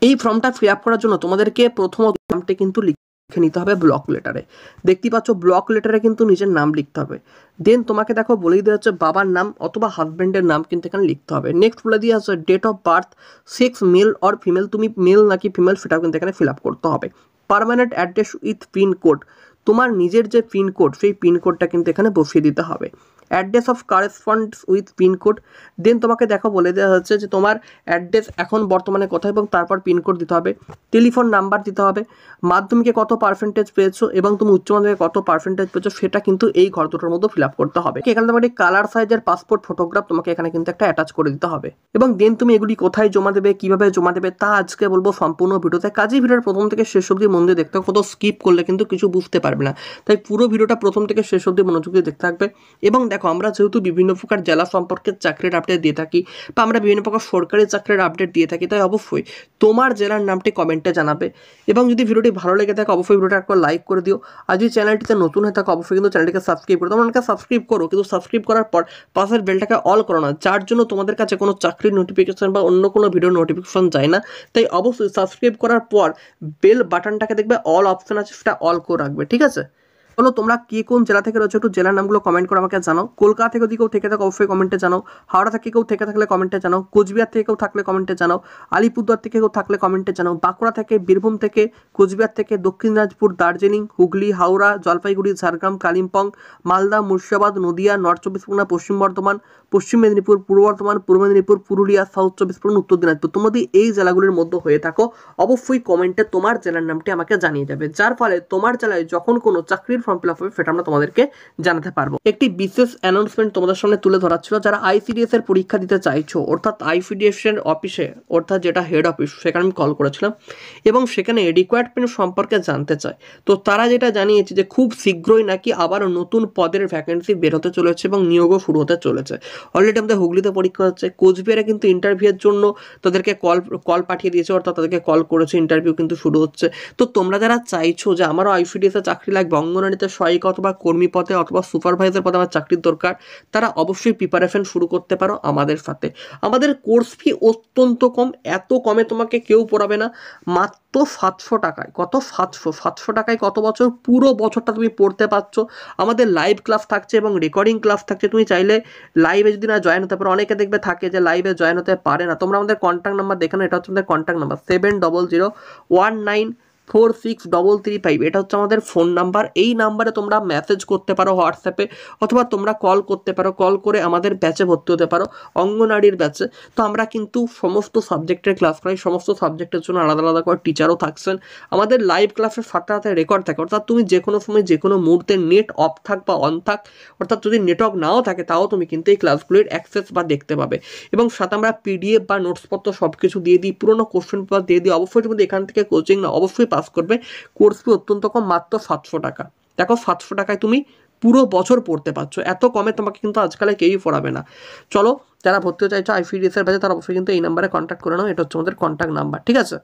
এই ফর্মটা fill up করার জন্য তোমাদেরকে প্রথমত নামটা কিন্তু লিখে নিতে হবে ব্লক লেটারে। দেখতেই পাচ্ছ ব্লক লেটারে কিন্তু নিজের নাম লিখতে হবে। দেন তোমাকে দেখো বলেই দেওয়া হচ্ছে বাবার নাম অথবা হাজব্যান্ডের নাম কিন্তু এখানে লিখতে হবে। নেক্সট বলে দিয়ে আছে date of birth, sex male or female, তুমি মেল নাকি ফিমেল সেটাও কিন্তু এখানে ফিল আপ করতে হবে। পার্মানেন্ট অ্যাড্রেস উইথ পিনকোড, তোমার নিজের যে পিনকোড সেই পিনকোডটা কিন্তু এখানে বসিয়ে দিতে হবে। অ্যাড্রেস অফ কারেসপন্ডস উইথ পিনকোড, দেন তোমাকে দেখো বলে দেওয়া হচ্ছে যে তোমার অ্যাড্রেস এখন বর্তমানে কোথায় এবং তারপর পিনকোড দিতে হবে। টেলিফোন নাম্বার দিতে হবে। মাধ্যমিকে কত পার্সেন্টেজ পেয়েছো এবং তুমি উচ্চ মাধ্যমিকে কত পার্সেন্টেজ পেয়েছো সেটা কিন্তু এই ঘর দুটোর মধ্যে ফিল আপ করতে হবে। এখানে তোমার কালার সাইজের পাসপোর্ট ফটোগ্রাফ তোমাকে এখানে কিন্তু একটা অ্যাটাচ করে দিতে হবে। এবং দেন তুমি এগুলি কোথায় জমা দেবে, কিভাবে জমা দেবে তা আজকে বলবো সম্পূর্ণ ভিডিওতে। কাজেই ভিডিওর প্রথম থেকে শেষ অবধি মন দিয়ে দেখতে হবে, কোথাও স্কিপ করলে কিন্তু কিছু বুঝতে পারবে না। তাই পুরো ভিডিওটা প্রথম থেকে শেষ অবধি মনোযোগ দিয়ে দেখতে থাকবে। এবং দেখো আমরা যেহেতু বিভিন্ন প্রকার জেলা সম্পর্কে চাকরির আপডেট দিয়ে থাকি বা আমরা বিভিন্ন প্রকার সরকারি চাকরির আপডেট দিয়ে থাকি, তাই অবশ্যই তোমার জেলার নামটি কমেন্টে জানাবে। এবং যদি ভিডিওটি ভালো লেগে থাকে অবশ্যই ভিডিওটা একবার লাইক করে দিও। আর যদি চ্যানেলটিতে নতুন হয়ে থাকে অবশ্যই কিন্তু চ্যানেলটিকে সাবস্ক্রাইব করো। তোমরা অনেকে সাবস্ক্রাইব করো কিন্তু সাবস্ক্রাইব করার পর পাশের বেলটাকে অল করো না, যার জন্য তোমাদের কাছে কোনো চাকরির নোটিফিকেশন বা অন্য কোনো ভিডিওর নোটিফিকেশন যায় না। তাই অবশ্যই সাবস্ক্রাইব করার পর বেল বাটনটাকে দেখবে অল অপশন আছে, সেটা অল করে রাখবে, ঠিক আছে? বলো তোমরা কে কোন জেলা থেকে রয়েছে, একটু জেলার নামগুলো কমেন্ট করে আমাকে জানাও। কলকাতা থেকে যদি কেউ থেকে থাকো অবশ্যই কমেন্টে জানাও। হাওড়া থেকে কেউ থেকে থাকলে কমেন্টে জানাও। কোচবিহার থেকে কেউ থাকলে কমেন্টে জানাও। আলিপুরদুয়ার থেকে কেউ থাকলে কমেন্টে জানাও। বাঁকুড়া থেকে, বীরভূম থেকে, কোচবিহার থেকে, দক্ষিণ দিনাজপুর, দার্জিলিং, হুগলি, হাওড়া, জলপাইগুড়ি, ঝাড়গ্রাম, কালিম্পং, মালদা, মুর্শিদাবাদ, নদিয়া, নর্থ চব্বিশ পরগনা, পশ্চিম বর্ধমান, পশ্চিম মেদিনীপুর, পূর্ব বর্ধমান, পূর্ব মেদিনীপুর, পুরুলিয়া, সাউথ চব্বিশ পরগনা, উত্তর দিনাজপুর, তোমরা যদি এই জেলাগুলির মধ্যে হয়ে থাকো অবশ্যই কমেন্টে তোমার জেলার নামটি আমাকে জানিয়ে যাবে, যার ফলে তোমার জেলায় যখন কোনো চাকরির ফর্ম ফিল আপ হবে সেটা আমরা তোমাদেরকে জানাতে পারবো। একটি বিশেষ অ্যানাউন্সমেন্ট তোমাদের সামনে তুলে ধরা ছিল, যারা আইসিডিএস এর পরীক্ষা দিতে চাইছো অর্থাৎ আইসিডিএস এর অফিসে অর্থাৎ যেটা হেড অফিস সেখানে আমি কল করেছিলাম এবং সেখানে রিকোয়ারমেন্ট সম্পর্কে জানতে চাই। তো তারা যেটা জানিয়েছে যে খুব শীঘ্রই নাকি আবার নতুন পদের ভ্যাকেন্সি বের হতে চলেছে এবং নিয়োগও শুরু হতে চলেছে। অলরেডি আমাদের হুগলিতে পরীক্ষা হচ্ছে, কোচবিহারে কিন্তু ইন্টারভিউয়ের জন্য তাদেরকে কল পাঠিয়ে দিয়েছে, অর্থাৎ তাদেরকে কল করেছে, ইন্টারভিউ কিন্তু শুরু হচ্ছে। তো তোমরা যারা চাইছো যে আমারও আইসিডিএস এ চাকরি লাগবে, অঙ্গনওয়াড়িতে সহায়িকা অথবা কর্মী পদে অথবা সুপারভাইজার পদে আমার চাকরির দরকার, তারা অবশ্যই প্রিপারেশন শুরু করতে পারো আমাদের সাথে। আমাদের কোর্স ফি অত্যন্ত কম, এত কমে তোমাকে কেউ পড়াবে না, মাত্র 700 টাকায়। কত? 700 টাকায় কত বছর? পুরো বছরটা তুমি পড়তে পারছো। আমাদের লাইভ ক্লাস থাকছে এবং রেকর্ডিং ক্লাস থাকছে। তুমি চাইলে লাইভে যদি না জয়েন হতে পারো, অনেকে দেখবে থাকে যে লাইভে জয়েন হতে পারে না, তোমরা আমাদের কন্ট্যাক্ট নাম্বার দেখে নাও। এটা হচ্ছে আমাদের কন্ট্যাক্ট নাম্বার 7001946335, এটা হচ্ছে আমাদের ফোন নাম্বার। এই নাম্বারে তোমরা মেসেজ করতে পারো হোয়াটসঅ্যাপে অথবা তোমরা কল করতে পারো, কল করে আমাদের ব্যাচে ভর্তি হতে পারো, অঙ্গনওয়াড়ির ব্যাচে। তো আমরা কিন্তু সমস্ত সাবজেক্টের ক্লাস করাই, সমস্ত সাবজেক্টের জন্য আলাদা আলাদা করে টিচারও থাকছেন। আমাদের লাইভ ক্লাসের সাথে সাথে রেকর্ড থাকে, অর্থাৎ তুমি যে কোনো সময় যে কোনো মুহূর্তে নেট অফ থাক বা অন থাক, অর্থাৎ যদি নেটওয়ার্ক নাও থাকে তাও তুমি কিন্তু এই ক্লাসগুলির অ্যাক্সেস বা দেখতে পাবে। এবং সাথে আমরা পিডিএফ বা নোটসপত্র সব কিছু দিয়ে দিই, পুরোনো কোশ্চেন পেপার দিয়ে দিই। অবশ্যই তুমি এখান থেকে কোচিং না অবশ্যই পাস করবে। কোর্স ফি অত্যন্ত কম, মাত্র 700 টাকা। দেখো 700 টাকায় তুমি পুরো বছর পড়তে পারছো, এত কমে তোমাকে কিন্তু আজকালে কেউই পড়াবে না। চলো, যারা ভর্তি হতে চাইছো আইসিডিএস এর ব্যাচে তারা অবশ্যই কিন্তু এই নাম্বারে কন্ট্যাক্ট করে নাও, এটা হচ্ছে আমাদের কন্ট্যাক্ট নাম্বার, ঠিক আছে?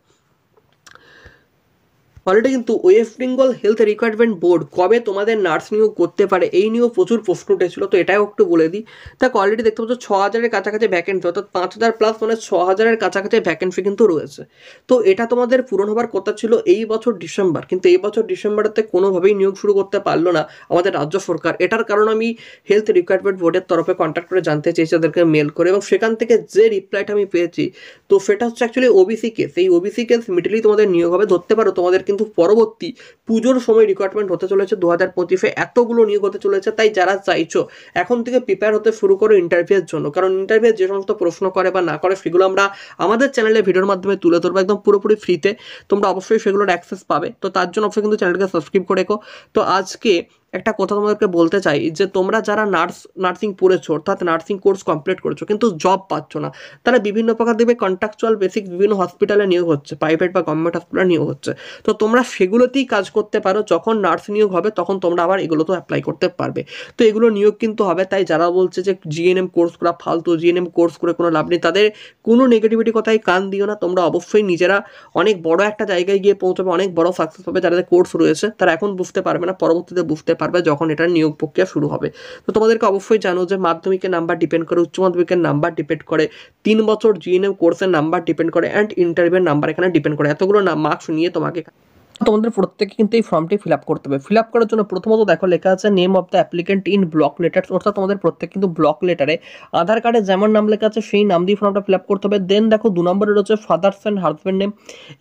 অলরেডি কিন্তু West Bengal health recruitment board কবে তোমাদের নার্স নিয়োগ করতে পারে এই নিয়েও প্রচুর প্রশ্ন উঠেছিল, তো এটাও একটু বলে দিই। তাকে অলরেডি দেখতে পাচ্ছ 6000-এর কাছাকাছি ভ্যাকেন্সি, অর্থাৎ 5000 প্লাস মানে 6000-এর কাছাকাছি ভ্যাকেন্সি কিন্তু রয়েছে। তো এটা তোমাদের পূরণ হবার কথা ছিল এই বছর ডিসেম্বর, কিন্তু এই বছর ডিসেম্বরেতে কোনোভাবেই নিয়োগ শুরু করতে পারলো না আমাদের রাজ্য সরকার। এটার কারণ আমি হেলথ রিক্রুটমেন্ট বোর্ডের তরফে কন্ট্যাক্ট করে জানতে চেয়েছি, তাদেরকে মেল করে, এবং সেখান থেকে যে রিপ্লাইটা আমি পেয়েছি তো সেটা হচ্ছে অ্যাকচুয়ালি ওবিসি কেস। এই ওবিসি কেস মিডিলেই তোমাদের নিয়োগ হবে, ধরতে পারো তোমাদের কিন্তু পরবর্তী পুজোর সময় রিক্রুটমেন্ট হতে চলেছে 2025-এ, এতগুলো নিয়োগ হতে চলেছে। তাই যারা চাইছো এখন থেকে প্রিপেয়ার হতে শুরু করো ইন্টারভিউয়ের জন্য, কারণ ইন্টারভিউ যে সমস্ত প্রশ্ন করে বা না করে সেগুলো আমরা আমাদের চ্যানেলে ভিডিওর মাধ্যমে তুলে ধরবো একদম পুরোপুরি ফ্রিতে, তোমরা অবশ্যই সেগুলোর অ্যাক্সেস পাবে। তো তার জন্য অবশ্যই কিন্তু চ্যানেলকে সাবস্ক্রাইব করে রেখো। তো আজকে একটা কথা তোমাদেরকে বলতে চাই যে তোমরা যারা নার্সিং পড়েছো অর্থাৎ নার্সিং কোর্স কমপ্লিট করেছো কিন্তু জব পাচ্ছ না, তারা বিভিন্ন প্রকার দেখবে কন্ট্রাকচুয়াল বেসিক বিভিন্ন হসপিটালে নিয়োগ হচ্ছে, প্রাইভেট বা গভর্নমেন্ট হসপিটালে নিয়োগ হচ্ছে। তো তোমরা সেগুলোতেই কাজ করতে পারো, যখন নার্স নিয়োগ হবে তখন তোমরা আবার এগুলোতেও অ্যাপ্লাই করতে পারবে। তো এগুলো নিয়োগ কিন্তু হবে। তাই যারা বলছে যে জিএনএম কোর্স করা ফালতু, জিএনএম কোর্স করে কোনো লাভ নেই, তাদের কোনো নেগেটিভিটি কথায় কান দিও না। তোমরা অবশ্যই নিজেরা অনেক বড় একটা জায়গায় গিয়ে পৌঁছাবে, অনেক বড় সাকসেস হবে। যাদের কোর্স রয়েছে তারা এখন বুঝতে পারবে না, পরবর্তীতে বুঝতে পারবে যখন এটা নিয়োগ প্রক্রিয়া শুরু হবে। তো তোমাদেরকে অবশ্যই জানো যে মাধ্যমিকের নাম্বার ডিপেন্ড করে, উচ্চ মাধ্যমিকের নাম্বার ডিপেন্ড করে, 3 বছর জিএনএম কোর্সের নাম্বার ডিপেন্ড করে, অ্যান্ড ইন্টারভিউয়ের নাম্বার এখানে ডিপেন্ড করে। এতগুলো মার্কস নিয়ে তোমাকে তোমাদের প্রত্যেকে কিন্তু এই ফর্মটি ফিল আপ করতে হবে। ফিল আপ করার জন্য প্রথমত দেখো লেখা আছে name of the applicant in block letter, অর্থাৎ তোমাদের প্রত্যেক কিন্তু ব্লক লেটারে আধার কার্ডে যেমন নাম লেখা আছে সেই নাম দিয়ে ফর্মটা ফিল আপ করতে হবে। দেন দেখো 2 নম্বরে রয়েছে ফাদার্স অ্যান্ড হাজব্যান্ড নেম।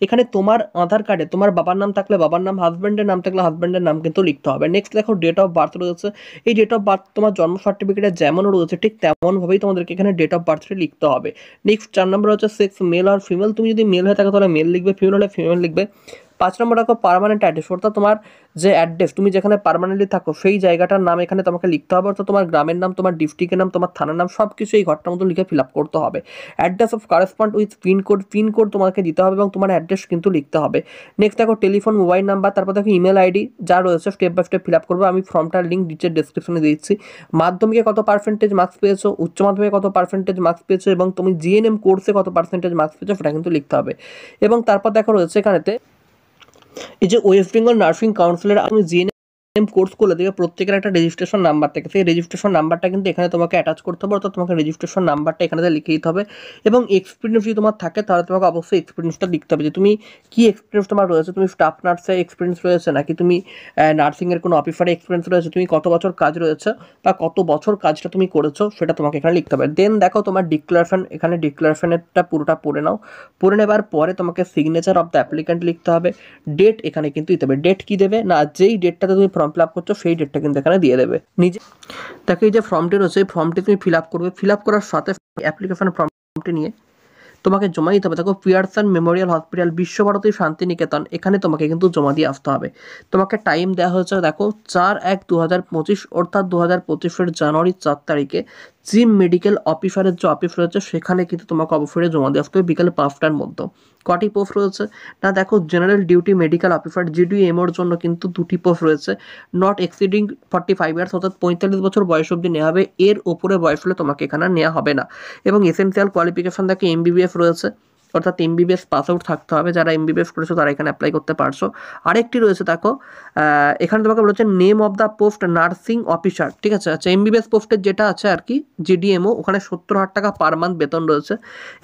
এখানে তোমার আধার কার্ডে তোমার বাবার নাম থাকলে বাবার নাম, হাজব্যান্ডের নাম থাকলে হাজব্যান্ডের নাম কিন্তু লিখতে হবে। নেক্সট দেখো ডেট অফ বার্থ রয়েছে। এই ডেট অফ বার্থ তোমার জন্ম সার্টিফিকেটে যেমন রয়েছে ঠিক তেমনভাবেই তোমাদেরকে এখানে ডেট অফ বার্থটি লিখতে হবে। নেক্সট 4 নম্বর হচ্ছে সেক্স, মেল আর ফিমেল। তুমি যদি মেল হয়ে থাকো তাহলে মেল লিখবে, ফিমেল হলে ফিমেল লিখবে। 5 নম্বর রাখো পার্মানেন্ট অ্যাড্রেস, অর্থাৎ তোমার যে অ্যাড্রেস তুমি যেখানে পার্মানেন্টলি থাকো সেই জায়গাটার নাম এখানে তোমাকে লিখতে হবে, অর্থাৎ তোমার গ্রামের নাম, তোমার ডিস্ট্রিক্টের নাম, তোমার থানার নাম সব কিছু এই ঘরটার মতো লিখে ফিল আপ করতে হবে। Address of correspond with pincode, pincode তোমাকে দিতে হবে এবং তোমার অ্যাড্রেস কিন্তু লিখতে হবে। নেক্সট দেখো টেলিফোন, মোবাইল নাম্বার, তারপর দেখো ইমেল আইডি যা রয়েছে step by step fill up করবে। আমি ফর্মটার লিঙ্ক নিচের ডেসক্রিপশনে দিচ্ছি। মাধ্যমিকে কত পার্সেন্টেজ মার্কস পেয়েছো, উচ্চ মাধ্যমিকে কত পার্সেন্টেজ মার্কস পেয়েছো এবং তুমি জিএনএম কোর্সে কত পার্সেন্টেজ মার্কস পেয়েছো সেটা কিন্তু লিখতে হবে। এবং তারপর দেখো রয়েছে এখানেতে এই যে ওয়েস্ট বেঙ্গল নার্সিং কাউন্সিলের আমি জিএনএম কোর্স করলে দেখবে প্রত্যেকের একটা রেজিস্ট্রেশন নাম্বার থাকে, সেই রেজিস্ট্রেশন নাম্বারটা কিন্তু এখানে তোমাকে অ্যাটাচ করতে হবে, অর্থাৎ তোমাকে রেজিস্ট্রেশন নাম্বারটা এখানে লিখে দিতে হবে। এবং এক্সপিরিয়েন্স যদি তোমার থাকে তাহলে তোমাকে অবশ্যই এক্সপিরিয়েন্সটা লিখতে হবে যে তুমি কি এক্সপিরিয়েন্স তোমার রয়েছে, তুমি স্টাফ নার্সের এক্সপিরিয়েন্স রয়েছে নাকি তুমি নার্সিংয়ের কোনো অফিসারের এক্সপিরিয়েন্স রয়েছে, তুমি কত বছর কাজ রয়েছে বা কত বছর কাজটা তুমি করেছো সেটা তোমাকে এখানে লিখতে হবে। দেন দেখো তোমার ডিক্লারেশন, এখানে ডিক্লারেশনেরটা পুরোটা পড়ে নাও। পড়ে নেবার পরে তোমাকে সিগনেচার অফ দ্য অ্যাপ্লিক্যান্ট লিখতে হবে। ডেট এখানে কিন্তু দিতে হবে। ডেট কি দেবে না, যেই ডেটটাতে তুমি ফর্ম ফিল আপ করছো সেই ডেটটা কিন্তু এখানে দিয়ে দেবে। নিজে দেখো এই যে ফর্মটি রয়েছে এই ফর্মটি তুমি ফিল আপ করবে। ফিল আপ করার সাথে অ্যাপ্লিকেশন ফর্মটি নিয়ে তোমাকে জমা দিতে হবে। দেখো Pearson memorial hospital, Visva Bharati Santiniketan, এখানে তোমাকে কিন্তু জমা দিয়ে আসতে হবে। তোমাকে টাইম দেওয়া হয়েছে দেখো 4/1/2025, অর্থাৎ 2025 জানুয়ারি 4 তারিখে চিফ মেডিকেল অফিসারের যে অফিস রয়েছে সেখানে কিন্তু তোমাকে অবশ্যই জমা দিয়ে আসতে হবে বিকাল 5টার মধ্যে। কটি পোস্ট রয়েছে না দেখো জেনারেল ডিউটি মেডিকেল অফিসার জিডিএমওর জন্য কিন্তু 2টি পোস্ট রয়েছে। নট এক্সিডিং 45 ইয়ার্স, অর্থাৎ 45 বছর বয়স অবধি নেওয়া হবে, এর ওপরে বয়স হলে তোমাকে এখানে নেওয়া হবে না। এবং এসেনশিয়াল কোয়ালিফিকেশন দেখো এমবিবিএস রয়েছে, অর্থাৎ এমবিবিএস পাস আউট থাকতে হবে। যারা এমবিবিএস করেছো তারা এখানে অ্যাপ্লাই করতে পারছো। আরেকটি রয়েছে দেখো এখানে তোমাকে বলেছে name of the post nursing officer, ঠিক আছে। আচ্ছা এমবিবিএস পোস্টের যেটা আছে আর কি জিডিএমও, ওখানে 70,000 টাকা পার মান্থ বেতন রয়েছে।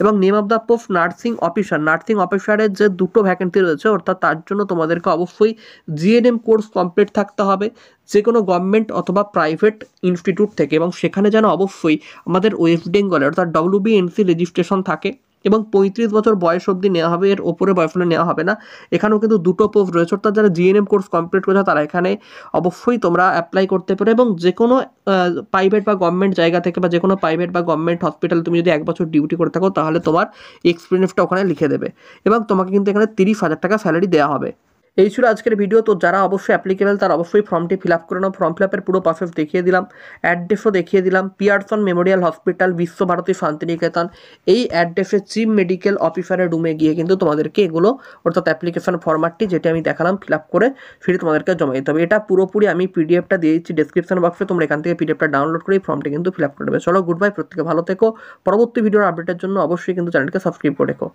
এবং name of the post nursing officer, nursing অফিসারের যে 2টো ভ্যাকেন্সি রয়েছে, অর্থাৎ তার জন্য তোমাদেরকে অবশ্যই জিএনএম কোর্স কমপ্লিট থাকতে হবে যে কোনো গভর্নমেন্ট অথবা প্রাইভেট ইনস্টিটিউট থেকে, এবং সেখানে যেন অবশ্যই আমাদের ওয়েস্ট বেঙ্গলে অর্থাৎ WBNC রেজিস্ট্রেশন থাকে এবং 35 বছর বয়স অবধি নেওয়া হবে, এর ওপরে বয়স হলে নেওয়া হবে না। এখানেও কিন্তু 2টো পোস্ট রয়েছে, অর্থাৎ যারা জিএনএম কোর্স কমপ্লিট করেছে তারা এখানে অবশ্যই তোমরা অ্যাপ্লাই করতে পারো। এবং যে কোনো প্রাইভেট বা গভর্নমেন্ট জায়গা থেকে বা যে কোনো প্রাইভেট বা গভর্নমেন্ট হসপিটালে তুমি যদি 1 বছর ডিউটি করে থাকো তাহলে তোমার এক্সপিরিয়েন্সটা ওখানে লিখে দেবে এবং তোমাকে কিন্তু এখানে 30,000 টাকা স্যালারি দেওয়া হবে। এই ছিল আজকের ভিডিও। তো যারা অবশ্যই অ্যাপ্লিকেবল তারা অবশ্যই ফর্মটি ফিল আপ করে নাও। ফর্ম ফিল আপের পুরো প্রসেস দেখিয়ে দিলাম, অ্যাড্রেসও দেখিয়ে দিলাম। Pearson memorial hospital, Visva Bharati Santiniketan, এই অ্যাড্রেসে চিফ মেডিকেল অফিসারের রুমে গিয়ে কিন্তু তোমাদেরকে এগুলো অর্থাৎ অ্যাপ্লিকেশন ফর্মাটটি যেটা আমি দেখালাম ফিল আপ করে সেটি তোমাদেরকে জমা দিতে হবে। এটা পুরোপুরি আমি পিডিএফটা দিয়ে দিচ্ছি ডেসক্রিপশন বক্সে, তোমরা এখান থেকে পিডিএফটা ডাউনলোড করে ফর্মটি কিন্তু ফিল আপ করে দেবে। চলো গুড বাই, প্রত্যেকে ভালো থেকো। পরবর্তী ভিডিওর আপডেটের জন্য অবশ্যই কিন্তু চ্যানেলকে সাবস্ক্রাইব করে রেখো।